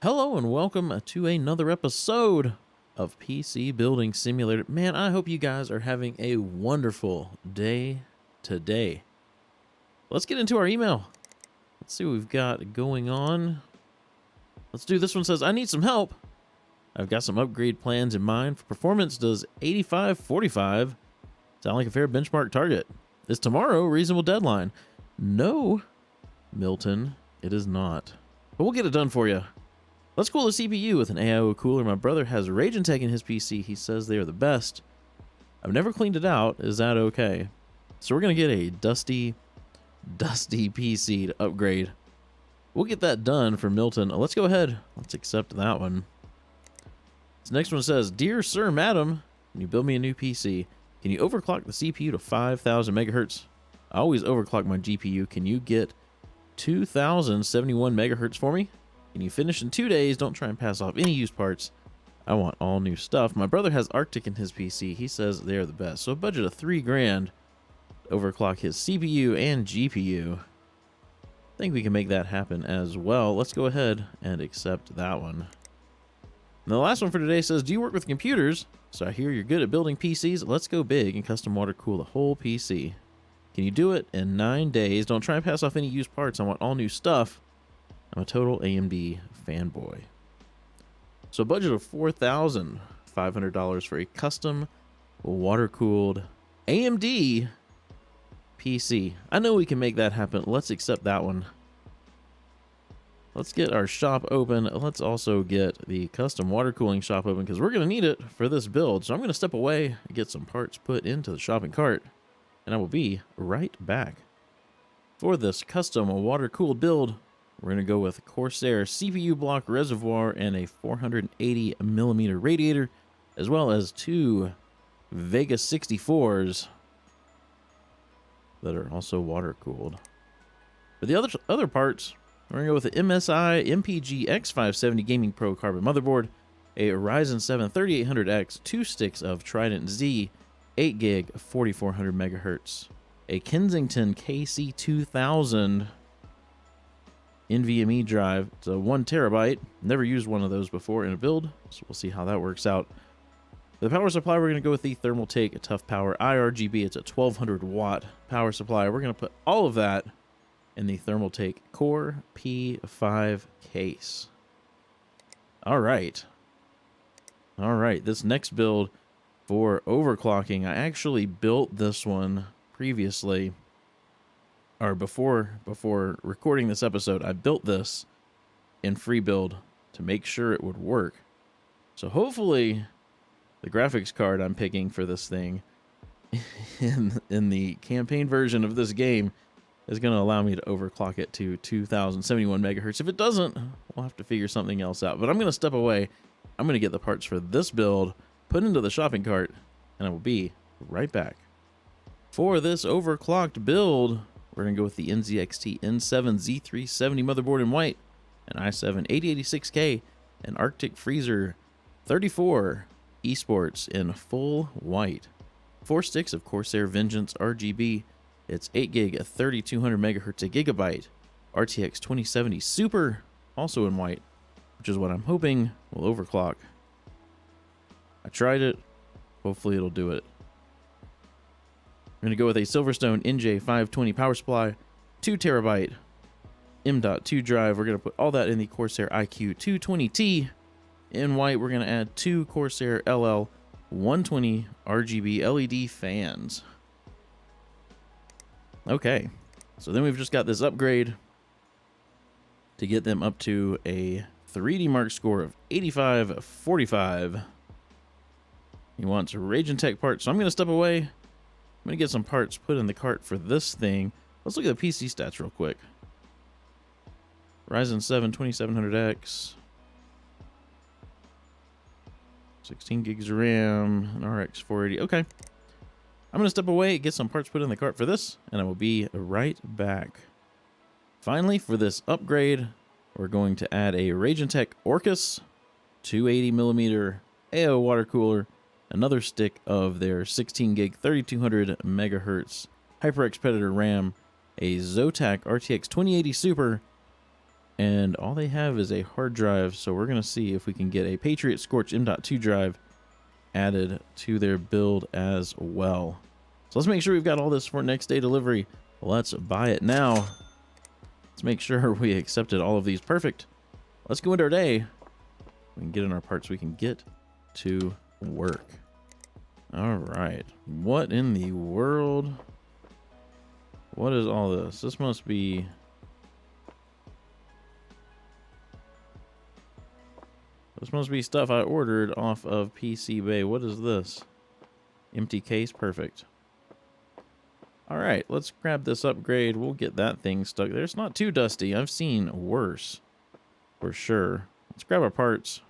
Hello and welcome to another episode of PC Building Simulator. Man, I hope you guys are having a wonderful day today. Let's get into our email. Let's see what we've got going on. Let's do this one. Says, I need some help. I've got some upgrade plans in mind. For performance, does 85-45 sound like a fair benchmark target? Is tomorrow a reasonable deadline? No, Milton, it is not. But we'll get it done for you. Let's cool the CPU with an AIO cooler. My brother has Ryzen in his PC. He says they are the best. I've never cleaned it out. Is that okay? So we're going to get a dusty PC to upgrade. We'll get that done for Milton. Let's go ahead. Let's accept that one. This next one says, Dear Sir, Madam, can you build me a new PC? Can you overclock the CPU to 5,000 megahertz? I always overclock my GPU. Can you get 2,071 megahertz for me? Can you finish in 2 days? Don't try and pass off any used parts. I want all new stuff. My brother has Arctic in his PC. He says they are the best. So a budget of $3,000 to overclock his CPU and GPU. I think we can make that happen as well. Let's go ahead and accept that one. And the last one for today says, do you work with computers? So I hear you're good at building PCs. Let's go big and custom water cool the whole PC. Can you do it in 9 days? Don't try and pass off any used parts. I want all new stuff. I'm a total AMD fanboy. So a budget of $4,500 for a custom water-cooled AMD PC. I know we can make that happen. Let's accept that one. Let's get our shop open. Let's also get the custom water cooling shop open because we're going to need it for this build. So I'm going to step away and get some parts put into the shopping cart, and I will be right back. For this custom water-cooled build, we're going to go with Corsair CPU block reservoir and a 480 millimeter radiator, as well as two Vega 64s that are also water cooled. For the other parts, we're going to go with the MSI MPG X570 Gaming Pro Carbon motherboard, a Ryzen 7 3800X, 2 sticks of Trident Z, 8 gig, 4400 megahertz, a Kensington KC2000 NVMe drive. It's a 1 terabyte. Never used one of those before in a build, so we'll see how that works out. The power supply, we're going to go with the Thermaltake Tough Power IRGB. It's a 1200 watt power supply. We're going to put all of that in the Thermaltake Core P5 case. All right. This next build for overclocking, I actually built this one previously, or before recording this episode. I built this in free build to make sure it would work. So hopefully the graphics card I'm picking for this thing in the campaign version of this game is going to allow me to overclock it to 2071 megahertz. If it doesn't, we'll have to figure something else out. But I'm going to step away. I'm going to get the parts for this build put into the shopping cart, and I will be right back. For this overclocked build, we're going to go with the NZXT N7 Z370 motherboard in white, an i7 8086K, an Arctic Freezer 34 eSports in full white, 4 sticks of Corsair Vengeance RGB. It's 8 gig, 3200 megahertz, a gigabyte, RTX 2070 Super, also in white, which is what I'm hoping will overclock. I tried it. Hopefully it'll do it. We're going to go with a Silverstone NJ520 power supply, 2 terabyte M.2 drive. We're going to put all that in the Corsair iQ 220T. In white, we're going to add 2 Corsair LL 120 RGB LED fans. Okay, so then we've just got this upgrade to get them up to a 3D Mark score of 85-45. He wants Raging Tech parts, so I'm going to step away. I'm going to get some parts put in the cart for this thing. Let's look at the PC stats real quick. Ryzen 7 2700X. 16 gigs of RAM, an RX 480. Okay. I'm going to step away, get some parts put in the cart for this, and I will be right back. Finally, for this upgrade, we're going to add a Raging Tech Orcus 280 millimeter AO water cooler, another stick of their 16 gig 3200 megahertz HyperX Predator RAM, a Zotac RTX 2080 Super, and all they have is a hard drive. So we're going to see if we can get a Patriot Scorch M.2 drive added to their build as well. So let's make sure we've got all this for next day delivery. Let's buy it now. Let's make sure we accepted all of these. Perfect. Let's go into our day. We can get in our parts. We can get to work. All right. What in the world? What is all this? This must be... This must be stuff I ordered off of PC Bay. What is this? Empty case. Perfect. All right, let's grab this upgrade. We'll get that thing stuck there. It's not too dusty. I've seen worse, for sure. Let's grab our parts.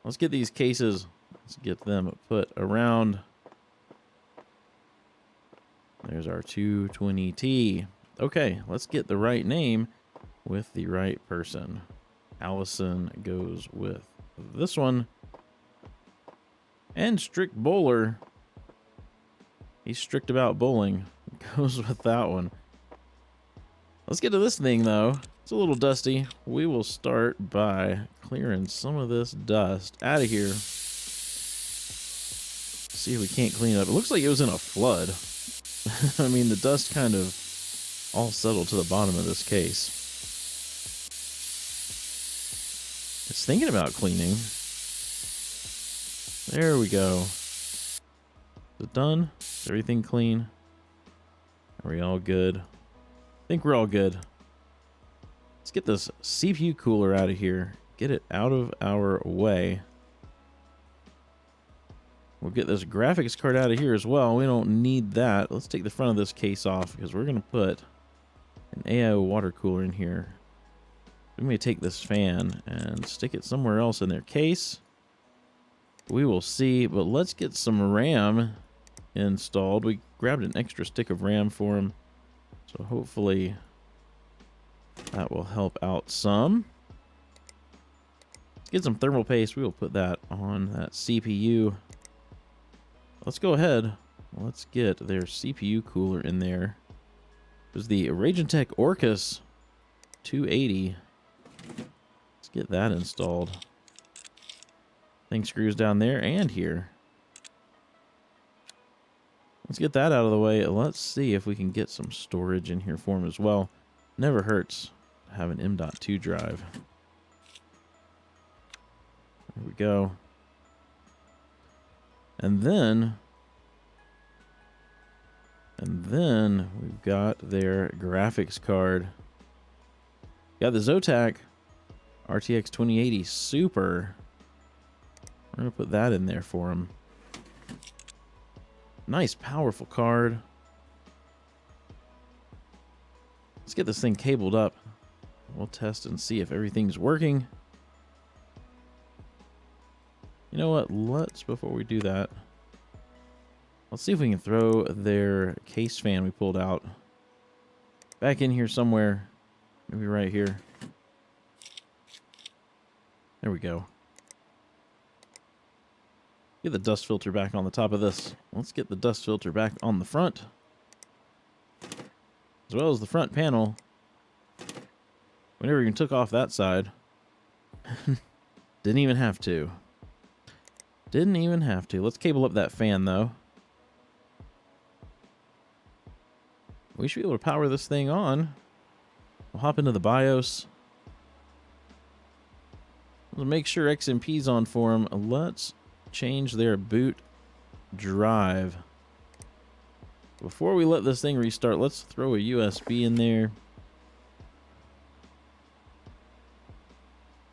Let's get these cases. Let's get them put around. There's our 220T. Okay, let's get the right name with the right person. Allison goes with this one. And Strict Bowler. He's strict about bowling. Goes with that one. Let's get to this thing, though. It's a little dusty. We will start by clearing some of this dust out of here. See if we can't clean it up. It looks like it was in a flood. I mean, the dust kind of all settled to the bottom of this case. It's thinking about cleaning. There we go. Is it done? Is everything clean? Are we all good? I think we're all good. Let's get this CPU cooler out of here. Get it out of our way. We'll get this graphics card out of here as well. We don't need that. Let's take the front of this case off because we're going to put an AIO water cooler in here. We may take this fan and stick it somewhere else in their case. We will see, but let's get some RAM installed. We grabbed an extra stick of RAM for him, so hopefully that will help out some. Let's get some thermal paste. We will put that on that CPU. Let's go ahead. Let's get their CPU cooler in there. It was the Ragentech Orcus 280. Let's get that installed. Thing screws down there and here. Let's get that out of the way. Let's see if we can get some storage in here for him as well. Never hurts to have an M.2 drive. There we go. And then we've got their graphics card. Got the Zotac RTX 2080 Super. We're going to put that in there for him. Nice, powerful card. Let's get this thing cabled up. We'll test and see if everything's working. You know what? Let's, before we do that, let's see if we can throw their case fan we pulled out back in here somewhere. Maybe right here. There we go. Get the dust filter back on the top of this. Let's get the dust filter back on the front, as well as the front panel. We never even took off that side. Didn't even have to. Didn't even have to. Let's cable up that fan, though. We should be able to power this thing on. We'll hop into the BIOS. We'll make sure XMP's on for them. Let's change their boot drive. Before we let this thing restart, let's throw a USB in there.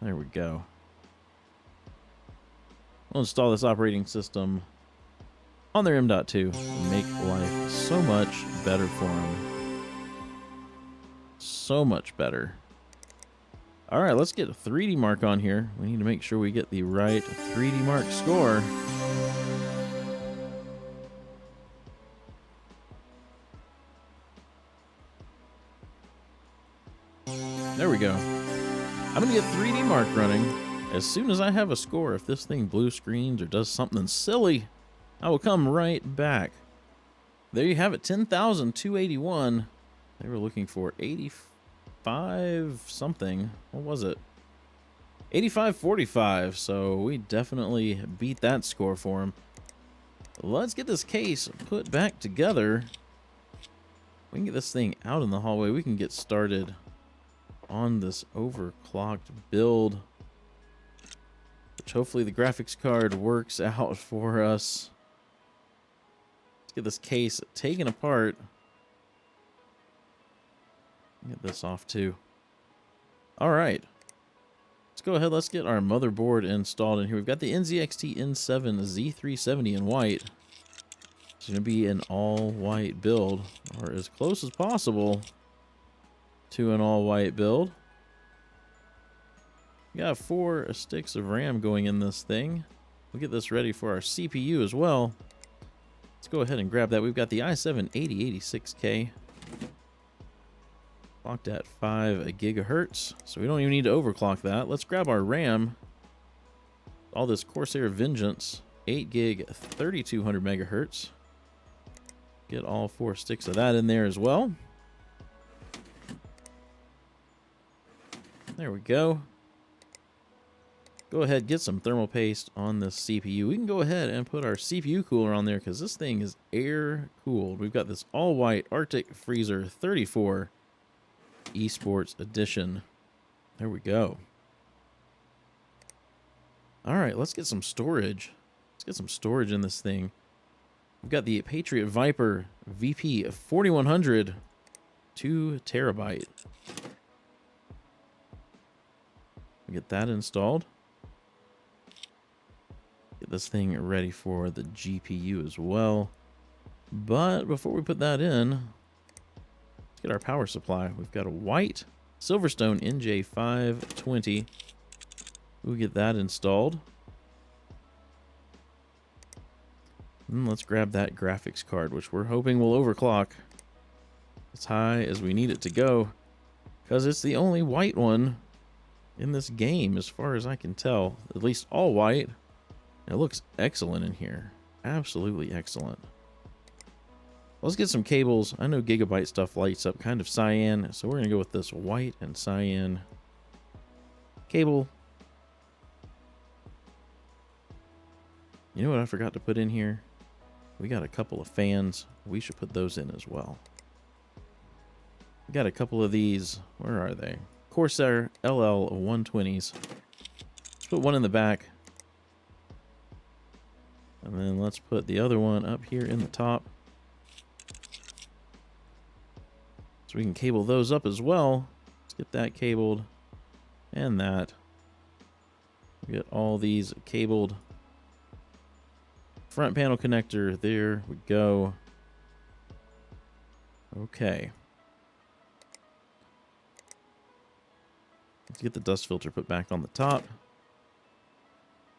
There we go. We'll install this operating system on their M.2 and make life so much better for them. So much better. All right, let's get a 3D Mark on here. We need to make sure we get the right 3D Mark score. There we go. I'm going to get 3D Mark running as soon as I have a score. If this thing blue screens or does something silly, I will come right back. There you have it, 10,281. They were looking for 85 85 something. What was it? 85-45. So we definitely beat that score for him. Let's get this case put back together. We can get this thing out in the hallway. We can get started on this overclocked build, which hopefully the graphics card works out for us. Let's get this case taken apart. Get this off too. All right. Let's go ahead. Let's get our motherboard installed in here. We've got the NZXT N7 Z370 in white. It's going to be an all-white build, or as close as possible to an all-white build. We got 4 sticks of RAM going in this thing. We'll get this ready for our CPU as well. Let's go ahead and grab that. We've got the i7 8086K. Clocked at 5 gigahertz, so we don't even need to overclock that. Let's grab our RAM. All this Corsair Vengeance, 8 gig, 3200 megahertz. Get all 4 sticks of that in there as well. There we go. Go ahead, get some thermal paste on this CPU. We can go ahead and put our CPU cooler on there because this thing is air cooled. We've got this all white Arctic Freezer 34 Esports Edition. There we go. All right, let's get some storage. Let's get some storage in this thing. We've got the Patriot Viper VP 4100, 2 terabyte. We get that installed. Get this thing ready for the GPU as well. But before we put that in, let's get our power supply. We've got a white Silverstone NJ520. We'll get that installed. And let's grab that graphics card, which we're hoping will overclock as high as we need it to go, because it's the only white one in this game as far as I can tell. At least all white. And it looks excellent in here. Absolutely excellent. Let's get some cables. I know Gigabyte stuff lights up kind of cyan, so we're going to go with this white and cyan cable. You know what I forgot to put in here? We got a couple of fans. We should put those in as well. We got a couple of these. Where are they? Corsair LL 120s. Let's put one in the back. And then let's put the other one up here in the top. So we can cable those up as well. Let's get that cabled. And that. We get all these cabled. Front panel connector, there we go. Okay. Let's get the dust filter put back on the top.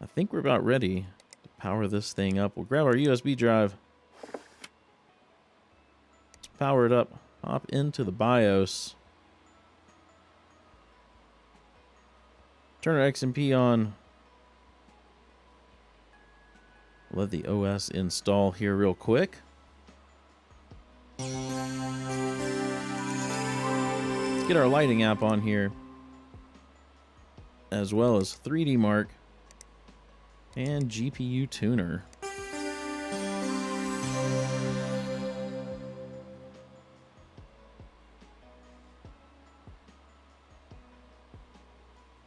I think we're about ready to power this thing up. We'll grab our USB drive. Let's power it up. Hop into the BIOS. Turn our XMP on. Let the OS install here real quick. Let's get our lighting app on here, as well as 3D Mark and GPU Tuner.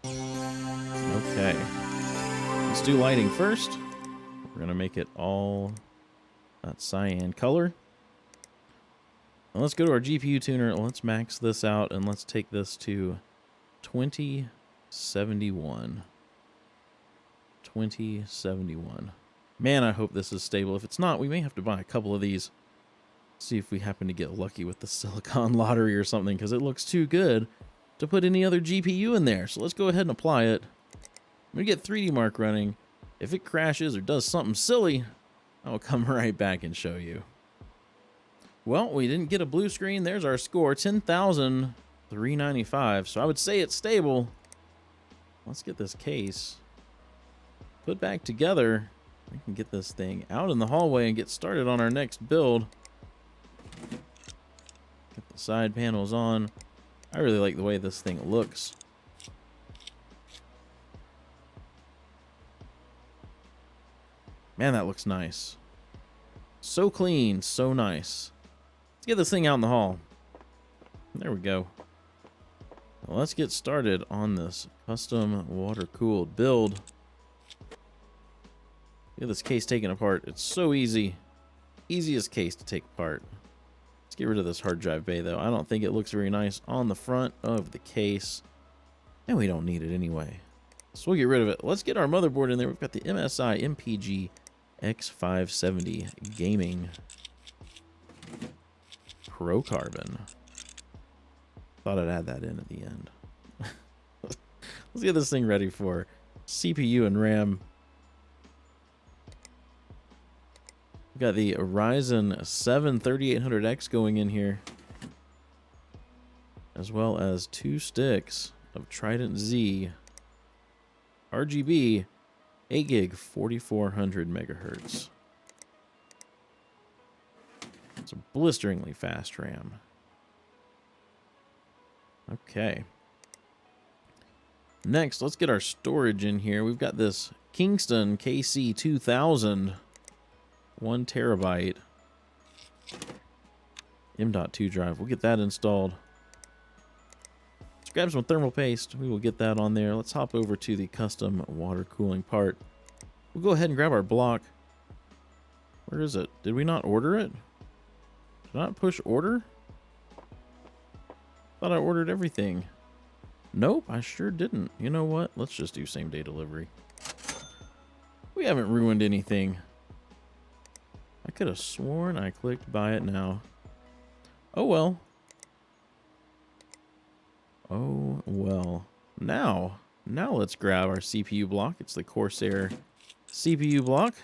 Okay, let's do lighting first. We're going to make it all that cyan color. And let's go to our GPU tuner. Let's max this out and let's take this to 2071. 2071. Man, I hope this is stable. If it's not, we may have to buy a couple of these. See if we happen to get lucky with the silicon lottery or something, because it looks too good to put any other GPU in there. So let's go ahead and apply it. I'm going to get 3D Mark running. If it crashes or does something silly, I'll come right back and show you. Well, we didn't get a blue screen. There's our score, 10,395. So I would say it's stable. Let's get this case put back together. We can get this thing out in the hallway and get started on our next build. Get the side panels on. I really like the way this thing looks. Man, that looks nice. So clean, so nice. Let's get this thing out in the hall. There we go. Well, let's get started on this custom water-cooled build. Get this case taken apart. It's so easy. Easiest case to take apart. Let's get rid of this hard drive bay, though. I don't think it looks very nice on the front of the case. And we don't need it anyway. So we'll get rid of it. Let's get our motherboard in there. We've got the MSI MPG X570 Gaming Pro Carbon. Thought I'd add that in at the end. Let's get this thing ready for CPU and RAM. We've got the Ryzen 7 3800X going in here, as well as 2 sticks of Trident Z RGB 8 gig 4400 megahertz. It's a blisteringly fast RAM. Okay. Next, let's get our storage in here. We've got this Kingston KC2000 1 terabyte M.2 drive. We'll get that installed. Let's grab some thermal paste. We will get that on there. Let's hop over to the custom water cooling part. We'll go ahead and grab our block. Where is it? Did we not order it? Did I not push order? Thought I ordered everything. Nope, I sure didn't. You know what? Let's just do same day delivery. We haven't ruined anything. I could have sworn I clicked buy it now. Oh well. Oh well. Now let's grab our CPU block. It's the Corsair CPU block.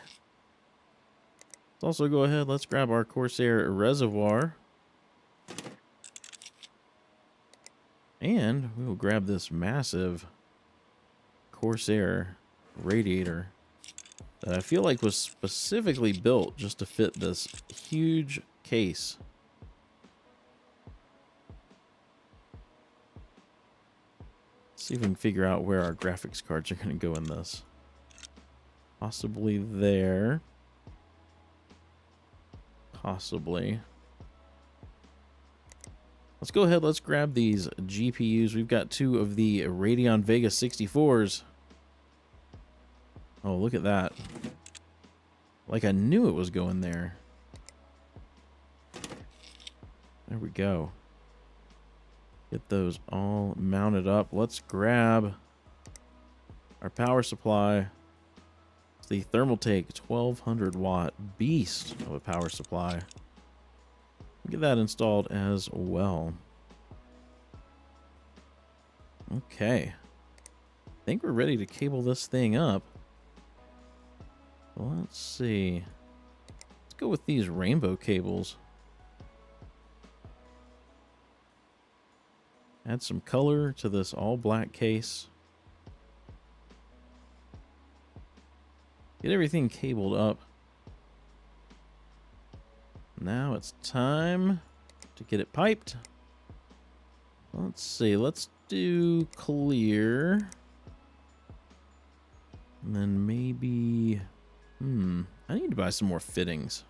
Let's also go ahead, let's grab our Corsair reservoir. And we will grab this massive Corsair radiator that I feel like was specifically built just to fit this huge case. Let's see if we can figure out where our graphics cards are going to go in this. Possibly there. Possibly. Let's go ahead, let's grab these GPUs. We've got 2 of the Radeon Vega 64s. Oh, look at that. Like I knew it was going there. There we go. Get those all mounted up. Let's grab our power supply. It's the Thermaltake 1200 watt beast of a power supply. Get that installed as well. Okay. I think we're ready to cable this thing up. Let's see. Let's go with these rainbow cables. Add some color to this all black case. Get everything cabled up. Now it's time to get it piped. Let's see, let's do clear. And then maybe, I need to buy some more fittings.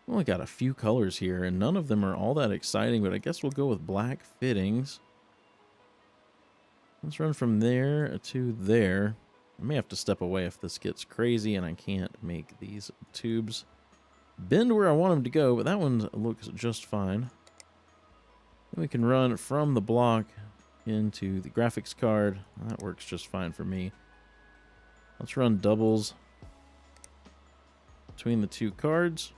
I've only got a few colors here, and none of them are all that exciting, but I guess we'll go with black fittings. Let's run from there to there. I may have to step away if this gets crazy and I can't make these tubes bend where I want them to go, but that one looks just fine. Then we can run from the block into the graphics card. That works just fine for me. Let's run doubles between the 2 cards.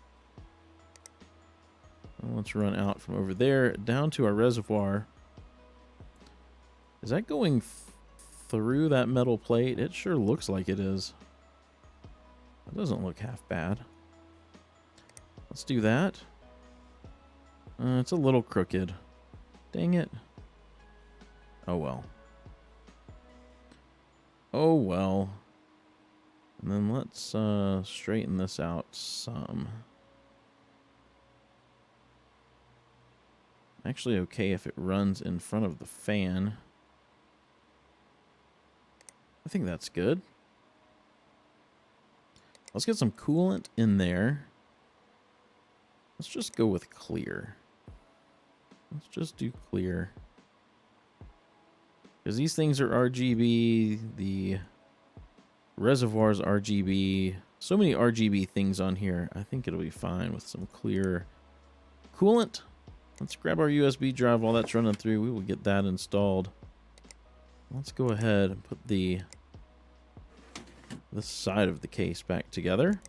And let's run out from over there down to our reservoir. Is that going through that metal plate? It sure looks like it is. That doesn't look half bad. Let's do that. It's a little crooked. Dang it. Oh well. Oh well. And then let's straighten this out some. Actually okay if it runs in front of the fan. I think that's good. Let's get some coolant in there. Let's just go with clear. Let's just do clear. Because these things are RGB, the reservoir's RGB. So many RGB things on here. I think it'll be fine with some clear coolant. Let's grab our USB drive while that's running through. We will get that installed. Let's go ahead and put this side of the case back together.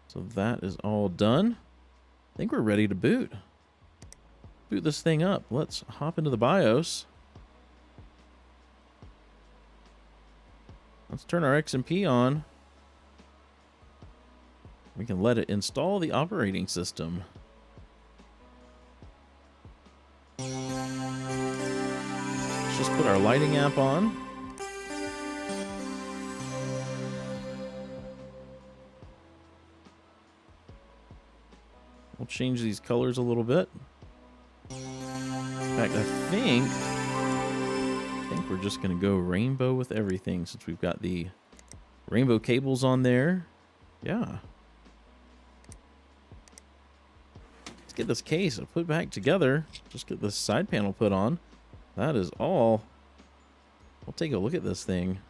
So that is all done. I think we're ready to boot. Boot this thing up. Let's hop into the BIOS. Let's turn our XMP on. We can let it install the operating system. Let's just put our lighting app on. We'll change these colors a little bit. In fact, I think we're just going to go rainbow with everything since we've got the rainbow cables on there. Yeah. Let's get this case and put back together. Just get this side panel put on. That is all. We'll take a look at this thing.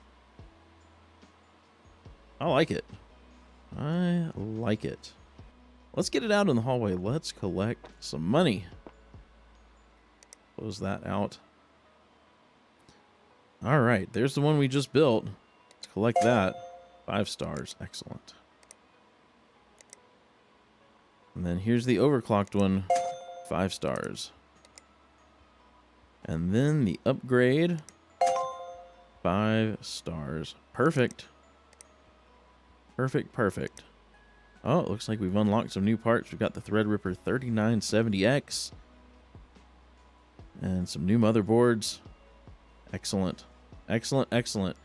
I like it. I like it. Let's get it out in the hallway. Let's collect some money. Close that out. All right, there's the one we just built. Let's collect that. 5 stars. Excellent. And then here's the overclocked one. 5 stars. And then the upgrade. 5 stars. Perfect. Perfect, perfect. Oh, it looks like we've unlocked some new parts. We've got the Threadripper 3970X. And some new motherboards. Excellent. Excellent, excellent.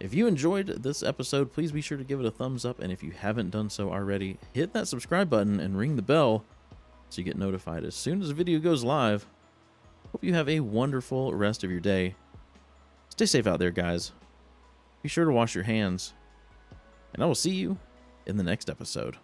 If you enjoyed this episode, please be sure to give it a thumbs up. And if you haven't done so already, hit that subscribe button and ring the bell so you get notified as soon as a video goes live. Hope you have a wonderful rest of your day. Stay safe out there, guys. Be sure to wash your hands. And I will see you in the next episode.